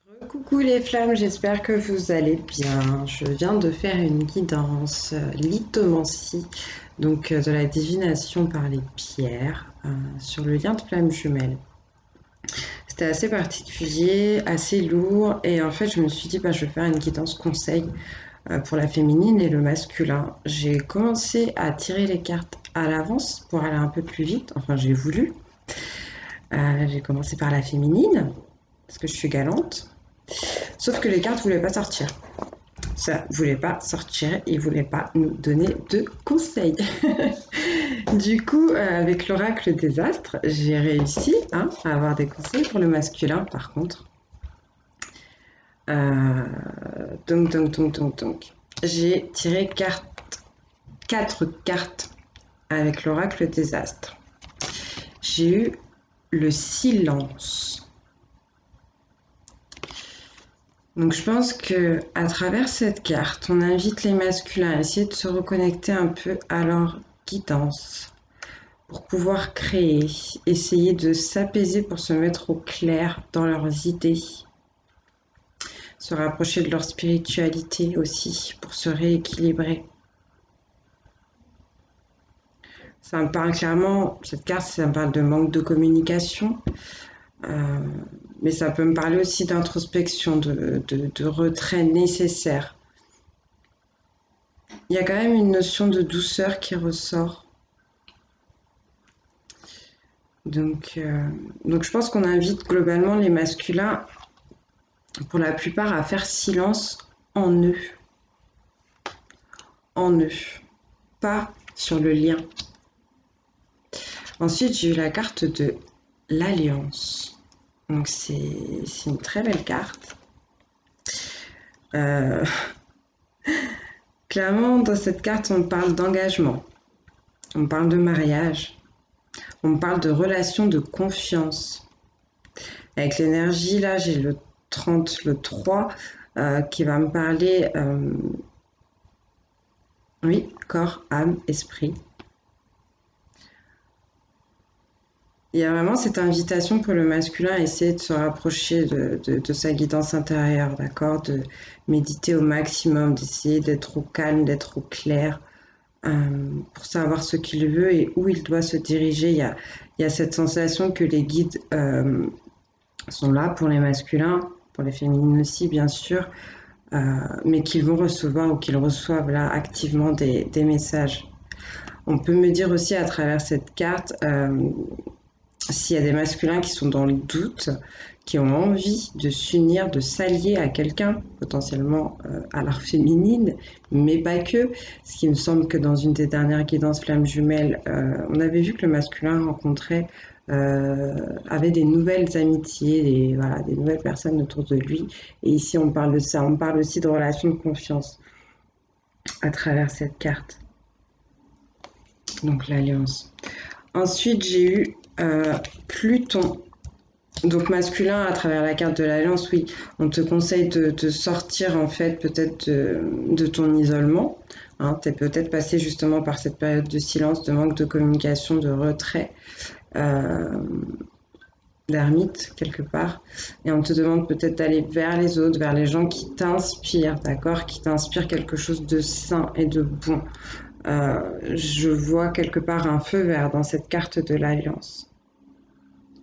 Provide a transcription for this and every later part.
Coucou les flammes, j'espère que vous allez bien. Je viens de faire une guidance lithomancie, de la divination par les pierres, sur le lien de flamme jumelle. C'était assez particulier, assez lourd, et en fait je me suis dit je vais faire une guidance conseil pour la féminine et le masculin. J'ai commencé à tirer les cartes à l'avance pour aller un peu plus vite, enfin j'ai voulu. J'ai commencé par la féminine, parce que je suis galante. Sauf que les cartes ne voulaient pas sortir. Ça ne voulait pas sortir, ils ne voulaient pas nous donner de conseils. Du coup, avec l'oracle des astres, j'ai réussi à avoir des conseils pour le masculin, par contre. Euh, donc. J'ai tiré 4 cartes avec l'oracle des astres. J'ai eu le silence. Donc je pense que à travers cette carte, on invite les masculins à essayer de se reconnecter un peu à leur guidance pour pouvoir créer, essayer de s'apaiser pour se mettre au clair dans leurs idées, se rapprocher de leur spiritualité aussi pour se rééquilibrer. Ça me parle clairement, cette carte, ça me parle de manque de communication, euh, mais ça peut me parler aussi d'introspection, de retrait nécessaire. Il y a quand même une notion de douceur qui ressort. Donc je pense qu'on invite globalement les masculins, pour la plupart, à faire silence en eux. En eux, pas sur le lien. Ensuite, j'ai eu la carte de l'Alliance. Donc c'est une très belle carte. Euh, Clairement, dans cette carte, on parle d'engagement, on parle de mariage, on parle de relations de confiance. Avec l'énergie, là, j'ai le 30, le 3, qui va me parler, oui, corps, âme, esprit. Il y a vraiment cette invitation pour le masculin à essayer de se rapprocher de sa guidance intérieure, d'accord, de méditer au maximum, d'essayer d'être au calme, d'être au clair, pour savoir ce qu'il veut et où il doit se diriger. Il y a cette sensation que les guides sont là pour les masculins, pour les féminines aussi, bien sûr, mais qu'ils vont recevoir ou qu'ils reçoivent là activement des messages. On peut me dire aussi à travers cette carte, s'il y a des masculins qui sont dans le doute, qui ont envie de s'unir, de s'allier à quelqu'un, potentiellement à leur féminine, mais pas que. Ce qui me semble que dans une des dernières guidances flammes jumelles, on avait vu que le masculin rencontrait, avait des nouvelles amitiés, des nouvelles personnes autour de lui. Et ici, on parle de ça. On parle aussi de relations de confiance à travers cette carte. Donc l'alliance. Ensuite, j'ai eu Pluton. Donc masculin à travers la carte de l'alliance, oui, on te conseille de sortir en fait peut-être de ton isolement. Tu es peut-être passé justement par cette période de silence, de manque de communication, de retrait, euh, d'ermite quelque part. Et on te demande peut-être d'aller vers les autres, vers les gens qui t'inspirent, d'accord, qui t'inspirent quelque chose de sain et de bon. Je vois quelque part un feu vert dans cette carte de l'alliance.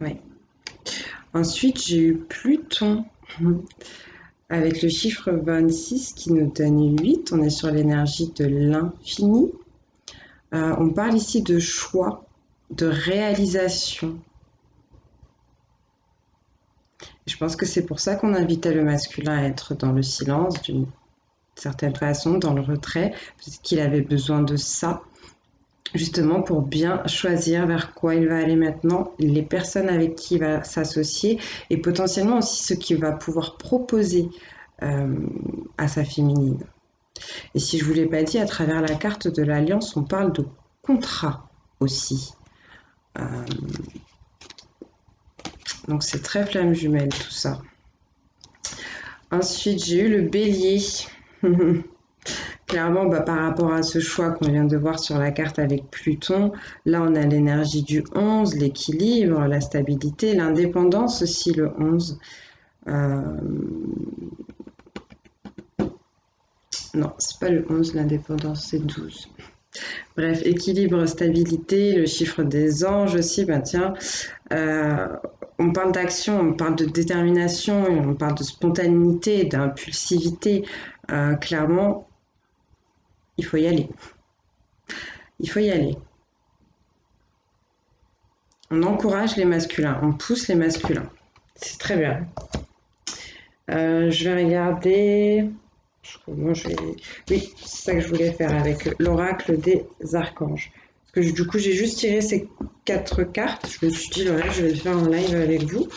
Oui. Ensuite, j'ai eu Pluton avec le chiffre 26 qui nous donne 8. On est sur l'énergie de l'infini. On parle ici de choix, de réalisation. Je pense que c'est pour ça qu'on invitait le masculin à être dans le silence d'une certaine façon, dans le retrait, parce qu'il avait besoin de ça, justement pour bien choisir vers quoi il va aller maintenant, les personnes avec qui il va s'associer et potentiellement aussi ce qu'il va pouvoir proposer à sa féminine. Et si je ne vous l'ai pas dit, à travers la carte de l'Alliance, on parle de contrat aussi. Euh, donc c'est très flamme jumelle tout ça. Ensuite, j'ai eu le bélier. Clairement, par rapport à ce choix qu'on vient de voir sur la carte avec Pluton, là on a l'énergie du 11, l'équilibre, la stabilité, l'indépendance aussi le 11. Euh, non, c'est pas le 11, l'indépendance, c'est 12. Bref, équilibre, stabilité, le chiffre des anges aussi, ben tiens, euh, on parle d'action, on parle de détermination, on parle de spontanéité, d'impulsivité. Clairement, il faut y aller. Il faut y aller. On encourage les masculins, on pousse les masculins. C'est très bien. Je vais regarder. Moi, oui, c'est ça que je voulais faire avec l'oracle des archanges. Parce que du coup, j'ai juste tiré ces 4 cartes. Je me suis dit, le reste, je vais le faire en live avec vous.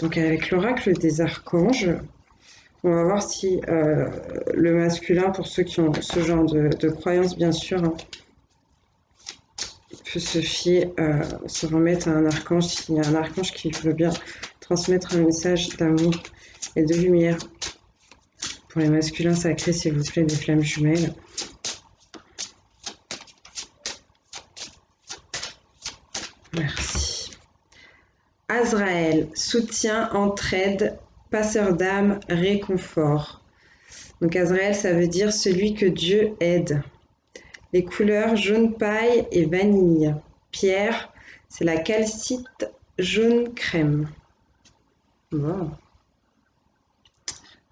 Donc, avec l'oracle des archanges, on va voir si le masculin, pour ceux qui ont ce genre de croyance, bien sûr, hein, peut se fier, se remettre à un archange s'il y a un archange qui veut bien transmettre un message d'amour et de lumière. Pour les masculins sacrés, s'il vous plaît, des flammes jumelles. Merci. Azraël, soutien, entraide, passeur d'âme, réconfort. Donc Azraël, ça veut dire celui que Dieu aide. Les couleurs jaune paille et vanille. Pierre, c'est la calcite jaune crème. Bon.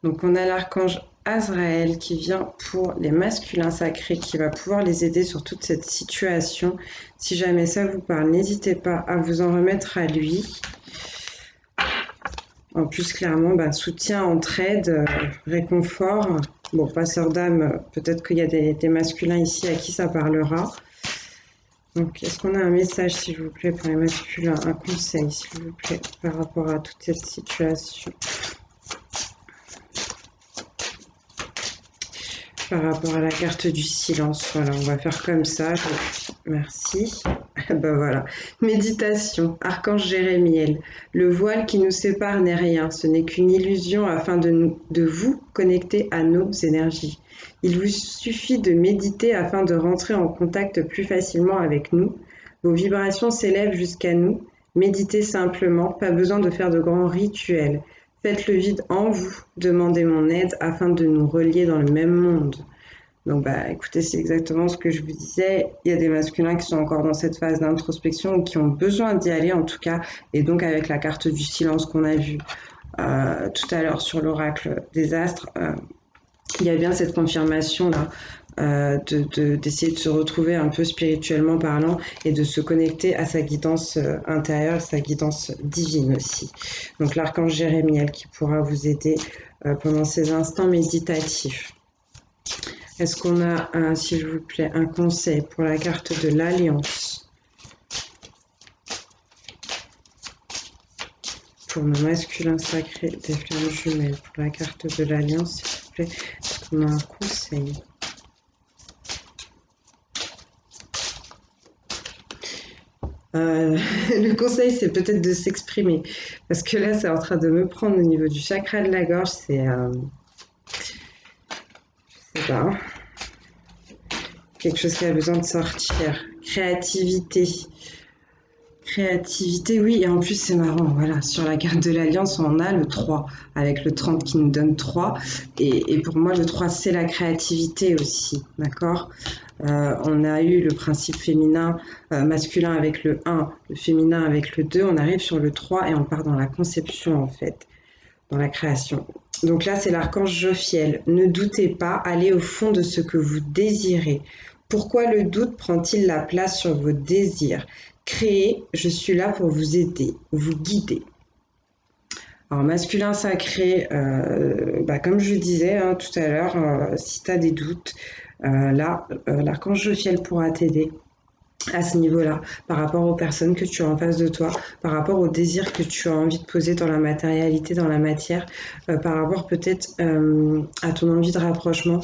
Donc on a l'archange Azraël qui vient pour les masculins sacrés, qui va pouvoir les aider sur toute cette situation. Si jamais ça vous parle, n'hésitez pas à vous en remettre à lui. En plus, clairement, soutien, entraide, réconfort. Bon, passeur d'âme, peut-être qu'il y a des masculins ici à qui ça parlera. Donc, est-ce qu'on a un message, s'il vous plaît, pour les masculins, un conseil, s'il vous plaît, par rapport à toute cette situation? Par rapport à la carte du silence, voilà, on va faire comme ça. Merci. Voilà. Méditation, archange Jérémiel. Le voile qui nous sépare n'est rien, ce n'est qu'une illusion afin de vous connecter à nos énergies. Il vous suffit de méditer afin de rentrer en contact plus facilement avec nous. Vos vibrations s'élèvent jusqu'à nous. Méditez simplement, pas besoin de faire de grands rituels. Faites le vide en vous, demandez mon aide afin de nous relier dans le même monde. Donc, écoutez, c'est exactement ce que je vous disais. Il y a des masculins qui sont encore dans cette phase d'introspection ou qui ont besoin d'y aller, en tout cas. Et donc, avec la carte du silence qu'on a vue tout à l'heure sur l'oracle des astres, il y a bien cette confirmation-là d'essayer de se retrouver un peu spirituellement parlant et de se connecter à sa guidance intérieure, sa guidance divine aussi. Donc, l'archange Jérémiel qui pourra vous aider pendant ces instants méditatifs. Est-ce qu'on a, s'il vous plaît, un conseil pour la carte de l'Alliance? Pour nos masculins sacrés des flammes jumelles, pour la carte de l'Alliance, s'il vous plaît, est-ce qu'on a un conseil? Le conseil, c'est peut-être de s'exprimer. Parce que là, c'est en train de me prendre au niveau du chakra de la gorge. C'est pas, quelque chose qui a besoin de sortir. Créativité. Créativité, oui, et en plus c'est marrant, voilà, sur la carte de l'Alliance, on a le 3, avec le 30 qui nous donne 3, et pour moi le 3 c'est la créativité aussi, d'accord. On a eu le principe féminin, masculin avec le 1, le féminin avec le 2, on arrive sur le 3 et on part dans la conception en fait, dans la création. Donc là c'est l'archange Jophiel, ne doutez pas, allez au fond de ce que vous désirez. Pourquoi le doute prend-il la place sur vos désirs? Créer, je suis là pour vous aider, vous guider. Alors, masculin sacré, comme je disais tout à l'heure, si tu as des doutes, l'archange Jophiel pourra t'aider à ce niveau-là, par rapport aux personnes que tu as en face de toi, par rapport aux désirs que tu as envie de poser dans la matérialité, dans la matière, par rapport peut-être à ton envie de rapprochement,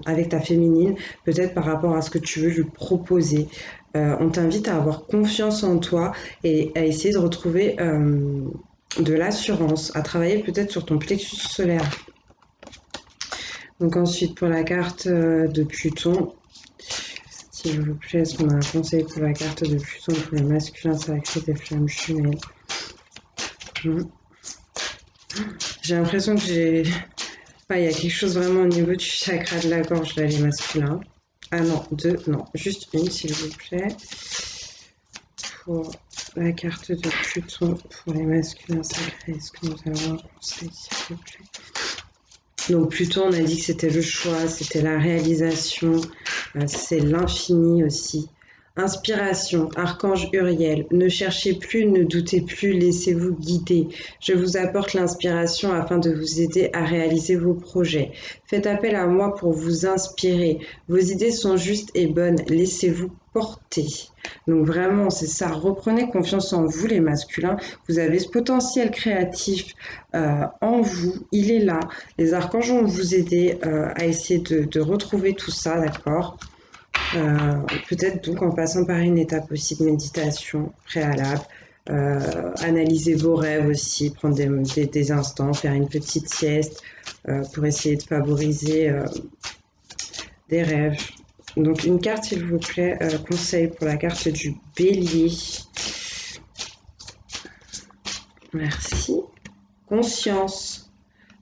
avec ta féminine, peut-être par rapport à ce que tu veux lui proposer. On t'invite à avoir confiance en toi et à essayer de retrouver de l'assurance, à travailler peut-être sur ton plexus solaire. Donc ensuite, pour la carte de Pluton, s'il vous plaît, est-ce qu'on a un conseil pour la carte de Pluton pour les masculins sacrés des flammes jumelles? J'ai l'impression que j'ai... il y a quelque chose vraiment au niveau du chakra de la gorge, là, les masculins. Ah non, deux, non, juste une, s'il vous plaît. Pour la carte de Pluton pour les masculins sacrés, est-ce que nous avons un conseil, s'il vous plaît? Donc Pluton, on a dit que c'était le choix, c'était la réalisation, c'est l'infini aussi. Inspiration, Archange Uriel, ne cherchez plus, ne doutez plus, laissez-vous guider. Je vous apporte l'inspiration afin de vous aider à réaliser vos projets. Faites appel à moi pour vous inspirer. Vos idées sont justes et bonnes, laissez-vous porter. Donc vraiment, c'est ça, reprenez confiance en vous les masculins. Vous avez ce potentiel créatif en vous, il est là. Les archanges vont vous aider à essayer de retrouver tout ça, d'accord? Peut-être donc en passant par une étape aussi de méditation préalable, analyser vos rêves aussi, prendre des instants, faire une petite sieste pour essayer de favoriser des rêves. Donc une carte s'il vous plaît, conseil pour la carte du bélier. Merci. Conscience,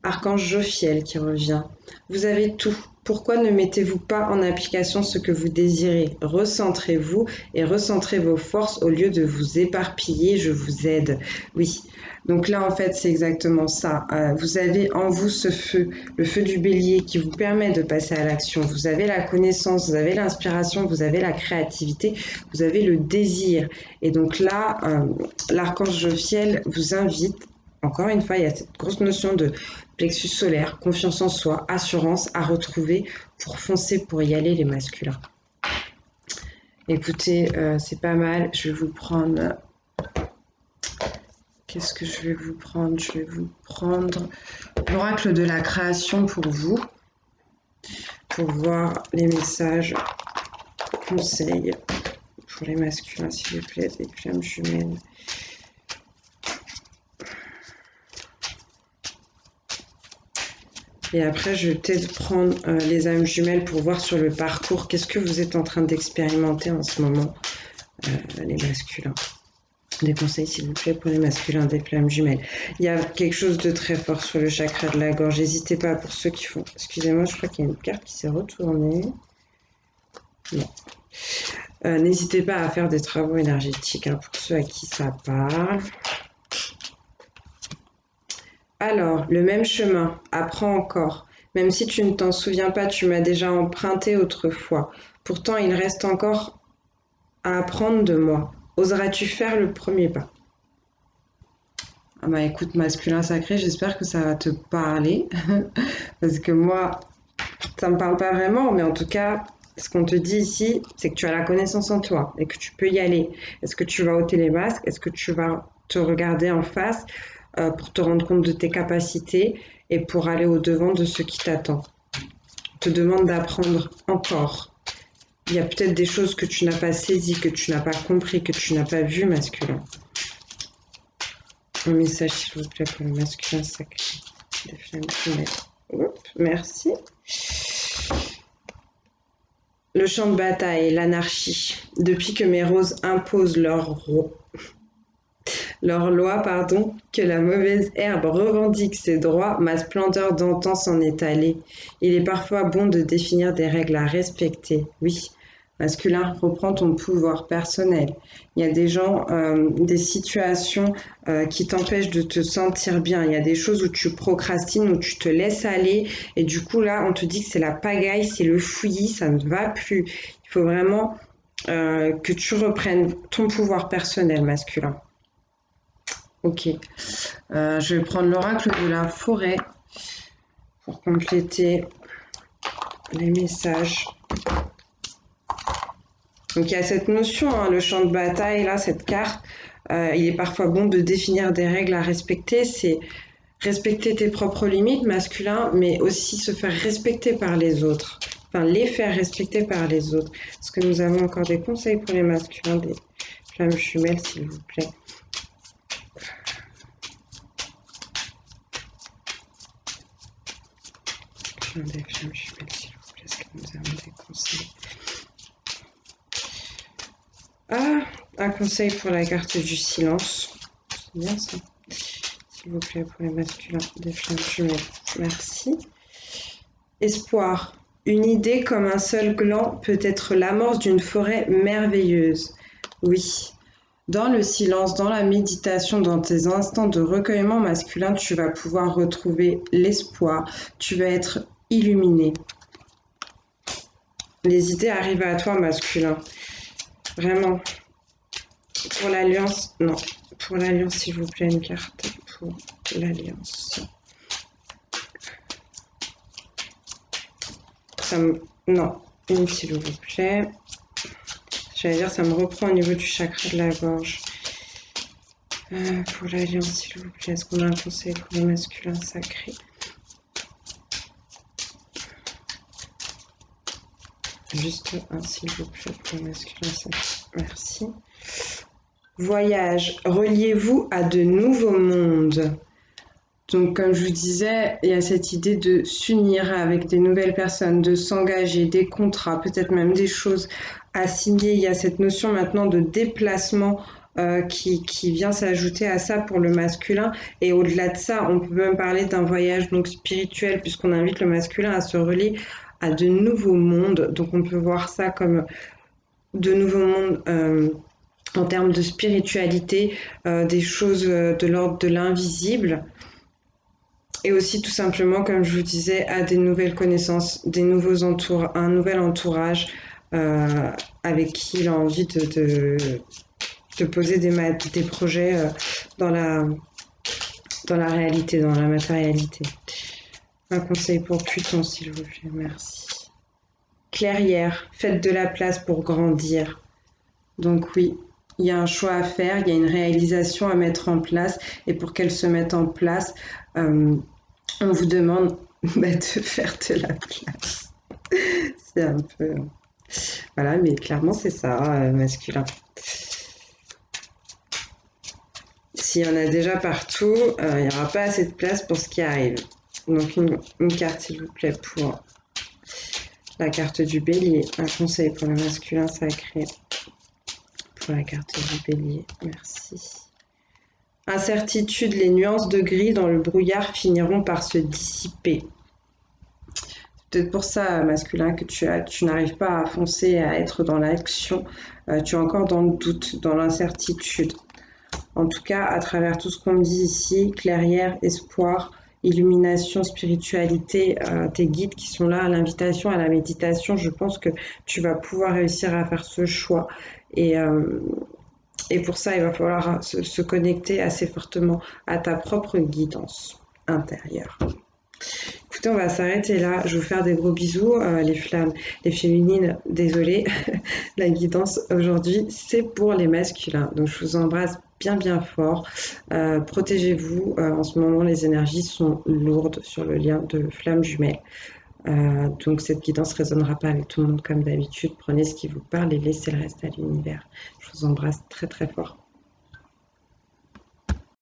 Archange Jophiel qui revient. Vous avez tout. Pourquoi ne mettez-vous pas en application ce que vous désirez? Recentrez-vous et recentrez vos forces au lieu de vous éparpiller. Je vous aide. Oui. Donc là, en fait, c'est exactement ça. Vous avez en vous ce feu, le feu du bélier qui vous permet de passer à l'action. Vous avez la connaissance, vous avez l'inspiration, vous avez la créativité, vous avez le désir. Et donc là, l'archange Jophiel vous invite, encore une fois, il y a cette grosse notion de plexus solaire, confiance en soi, assurance à retrouver pour foncer, pour y aller les masculins. Écoutez, c'est pas mal. Je vais vous prendre... Qu'est-ce que je vais vous prendre? Je vais vous prendre l'oracle de la création pour vous, pour voir les messages, conseils pour les masculins, s'il vous plaît, des flammes jumelles. Et après, je vais peut-être prendre les âmes jumelles pour voir sur le parcours qu'est-ce que vous êtes en train d'expérimenter en ce moment, les masculins. Des conseils, s'il vous plaît, pour les masculins des flammes jumelles. Il y a quelque chose de très fort sur le chakra de la gorge. N'hésitez pas pour ceux qui font... Excusez-moi, je crois qu'il y a une carte qui s'est retournée. Non. N'hésitez pas à faire des travaux énergétiques pour ceux à qui ça parle. Alors, le même chemin, apprends encore. Même si tu ne t'en souviens pas, tu m'as déjà emprunté autrefois. Pourtant, il reste encore à apprendre de moi. Oseras-tu faire le premier pas? Ah bah écoute, masculin sacré, j'espère que ça va te parler. Parce que moi, ça me parle pas vraiment, mais en tout cas, ce qu'on te dit ici, c'est que tu as la connaissance en toi et que tu peux y aller. Est-ce que tu vas ôter les masques? Est-ce que tu vas te regarder en face pour te rendre compte de tes capacités et pour aller au-devant de ce qui t'attend? On te demande d'apprendre encore. Il y a peut-être des choses que tu n'as pas saisies, que tu n'as pas compris, que tu n'as pas vu, masculin. Un message, s'il vous plaît, pour le masculin sacré des flammes jumelles. Oups, merci. Le champ de bataille, l'anarchie. Depuis que mes roses imposent leur loi, que la mauvaise herbe revendique ses droits, ma splendeur d'antan s'en est allée. Il est parfois bon de définir des règles à respecter. Oui, masculin, reprends ton pouvoir personnel. Il y a des gens, des situations qui t'empêchent de te sentir bien. Il y a des choses où tu procrastines, où tu te laisses aller. Et du coup, là, on te dit que c'est la pagaille, c'est le fouillis, ça ne va plus. Il faut vraiment que tu reprennes ton pouvoir personnel, masculin. Ok. Je vais prendre l'oracle de la forêt pour compléter les messages. Donc il y a cette notion, le champ de bataille, là, cette carte, il est parfois bon de définir des règles à respecter. C'est respecter tes propres limites masculins, mais aussi se faire respecter par les autres. Enfin, les faire respecter par les autres. Est-ce que nous avons encore des conseils pour les masculins des flammes jumelles, s'il vous plaît? Des flammes jumelles, s'il vous plaît. Est-ce que nous avons des conseils? Ah, un conseil pour la carte du silence. C'est bien ça. S'il vous plaît, pour les masculins des flammes jumelles. Merci. Espoir. Une idée comme un seul gland peut être l'amorce d'une forêt merveilleuse. Oui. Dans le silence, dans la méditation, dans tes instants de recueillement masculin, tu vas pouvoir retrouver l'espoir. Tu vas être illuminé. Les idées arrivent à toi, masculin. Vraiment. Pour l'alliance, non. Pour l'alliance, s'il vous plaît, une carte pour l'alliance. Non, une s'il vous plaît. J'allais dire, ça me reprend au niveau du chakra de la gorge. Pour l'alliance, s'il vous plaît, est-ce qu'on a un conseil pour les masculins sacrés? Juste un, s'il vous plaît, pour les masculins sacrés. Merci. Voyage, reliez-vous à de nouveaux mondes. Donc, comme je vous disais, il y a cette idée de s'unir avec des nouvelles personnes, de s'engager, des contrats, peut-être même des choses à signer. Il y a cette notion maintenant de déplacement qui vient s'ajouter à ça pour le masculin. Et au-delà de ça, on peut même parler d'un voyage donc spirituel, puisqu'on invite le masculin à se relier à de nouveaux mondes. Donc, on peut voir ça comme de nouveaux mondes. En termes de spiritualité, des choses de l'ordre de l'invisible, et aussi tout simplement, comme je vous disais, à des nouvelles connaissances, un nouvel entourage euh, avec qui il a envie de poser des projets dans la réalité, dans la matérialité. Un conseil pour Pluton, s'il vous plaît, merci. Clairière, faites de la place pour grandir. Donc oui, il y a un choix à faire, il y a une réalisation à mettre en place, et pour qu'elle se mette en place, on vous demande de faire de la place. C'est un peu... Voilà, mais clairement c'est ça, masculin. S'il y en a déjà partout, il n'y aura pas assez de place pour ce qui arrive. Donc une carte s'il vous plaît pour la carte du bélier. Un conseil pour le masculin sacré. Pour la carte du bélier, merci. Incertitude, les nuances de gris dans le brouillard finiront par se dissiper. C'est peut-être pour ça, masculin, que tu n'arrives pas à foncer, à être dans l'action. Tu es encore dans le doute, dans l'incertitude. En tout cas, à travers tout ce qu'on me dit ici, clairière, espoir, illumination, spiritualité, tes guides qui sont là, à l'invitation, à la méditation, je pense que tu vas pouvoir réussir à faire ce choix. Et, euh, et pour ça, il va falloir se connecter assez fortement à ta propre guidance intérieure. Écoutez, on va s'arrêter là. Je vais vous faire des gros bisous, les flammes, les féminines. Désolée, la guidance aujourd'hui, c'est pour les masculins. Donc, je vous embrasse bien, bien fort. Protégez-vous. En ce moment, les énergies sont lourdes sur le lien de flammes jumelles. Donc, cette guidance ne résonnera pas avec tout le monde comme d'habitude. Prenez ce qui vous parle et laissez le reste à l'univers. Je vous embrasse très, très fort.